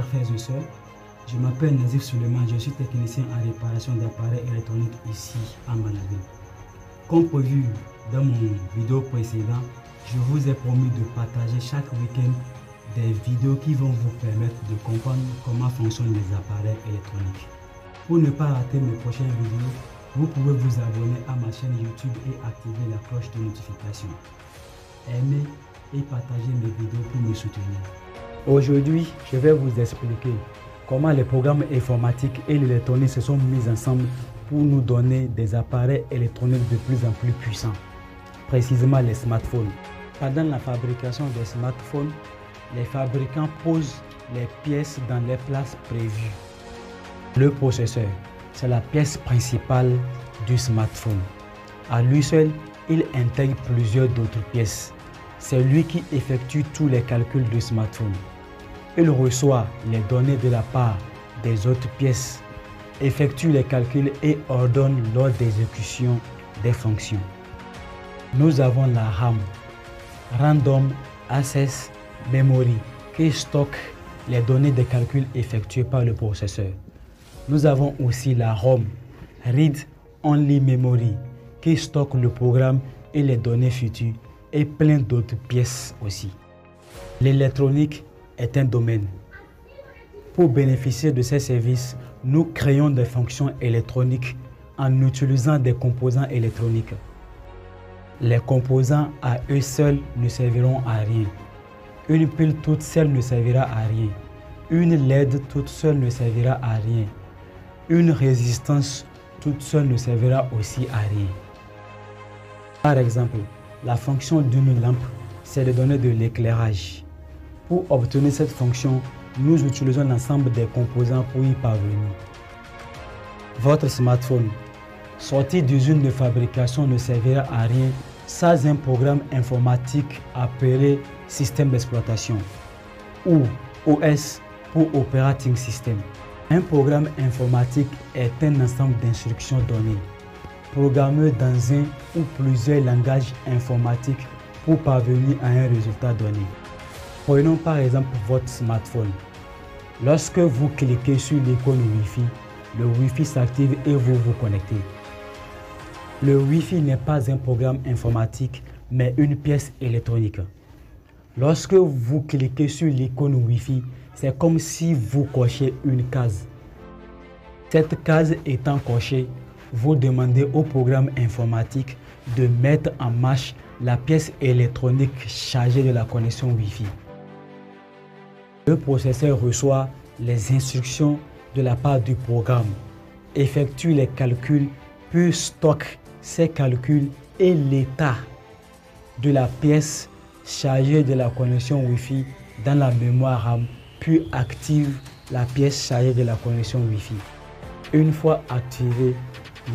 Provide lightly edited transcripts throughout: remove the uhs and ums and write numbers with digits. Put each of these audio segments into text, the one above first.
frères et sœurs. Je m'appelle Nazif Suleiman, je suis technicien en réparation d'appareils électroniques ici à Manabé. Comme prévu dans mon vidéo précédente, je vous ai promis de partager chaque week-end des vidéos qui vont vous permettre de comprendre comment fonctionnent les appareils électroniques. Pour ne pas rater mes prochaines vidéos, vous pouvez vous abonner à ma chaîne YouTube et activer la cloche de notification. Aimez et partagez mes vidéos pour me soutenir. Aujourd'hui, je vais vous expliquer comment les programmes informatiques et l'électronique se sont mis ensemble pour nous donner des appareils électroniques de plus en plus puissants, précisément les smartphones. Pendant la fabrication des smartphones, les fabricants posent les pièces dans les places prévues. Le processeur, c'est la pièce principale du smartphone. À lui seul, il intègre plusieurs d'autres pièces. C'est lui qui effectue tous les calculs du smartphone. Il reçoit les données de la part des autres pièces, effectue les calculs et ordonne lors d'exécution des fonctions. Nous avons la RAM, Random Access Memory, qui stocke les données des calculs effectués par le processeur. Nous avons aussi la ROM, Read Only Memory, qui stocke le programme et les données futures et plein d'autres pièces aussi. L'électronique est un domaine. Pour bénéficier de ces services, nous créons des fonctions électroniques en utilisant des composants électroniques. Les composants à eux seuls ne serviront à rien. Une pile toute seule ne servira à rien. Une LED toute seule ne servira à rien. Une résistance toute seule ne servira aussi à rien. Par exemple, la fonction d'une lampe, c'est de donner de l'éclairage. Pour obtenir cette fonction, nous utilisons l'ensemble des composants pour y parvenir. Votre smartphone, sorti d'usine de fabrication, ne servira à rien sans un programme informatique appelé système d'exploitation ou OS pour Operating System. Un programme informatique est un ensemble d'instructions données, programmées dans un ou plusieurs langages informatiques pour parvenir à un résultat donné. Prenons par exemple votre smartphone. Lorsque vous cliquez sur l'icône Wi-Fi, le Wi-Fi s'active et vous vous connectez. Le Wi-Fi n'est pas un programme informatique, mais une pièce électronique. Lorsque vous cliquez sur l'icône Wi-Fi, c'est comme si vous cochez une case. Cette case étant cochée, vous demandez au programme informatique de mettre en marche la pièce électronique chargée de la connexion Wi-Fi. Le processeur reçoit les instructions de la part du programme, effectue les calculs, puis stocke ces calculs et l'état de la pièce chargée de la connexion Wi-Fi dans la mémoire RAM, puis active la pièce chargée de la connexion Wi-Fi. Une fois activée,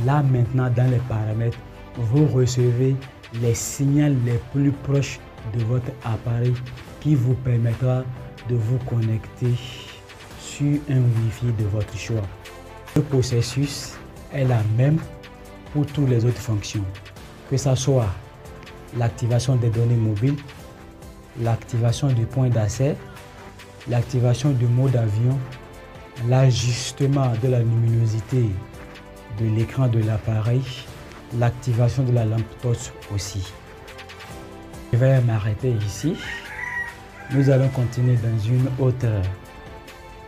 là maintenant dans les paramètres, vous recevez les signaux les plus proches de votre appareil qui vous permettra de vous connecter sur un Wi-Fi de votre choix. Le processus est la même pour toutes les autres fonctions, que ce soit l'activation des données mobiles, l'activation du point d'accès, l'activation du mode avion, l'ajustement de la luminosité de l'écran de l'appareil, l'activation de la lampe torche aussi. Je vais m'arrêter ici. Nous allons continuer dans une autre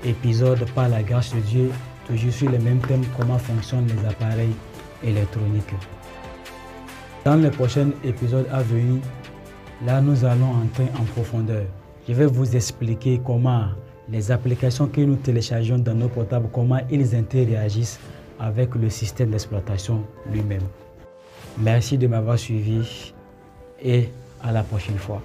épisode par la grâce de Dieu, toujours sur le même thème, comment fonctionnent les appareils électroniques. Dans le prochain épisode à venir, là nous allons entrer en profondeur. Je vais vous expliquer comment les applications que nous téléchargeons dans nos portables, comment ils interagissent avec le système d'exploitation lui-même. Merci de m'avoir suivi et à la prochaine fois.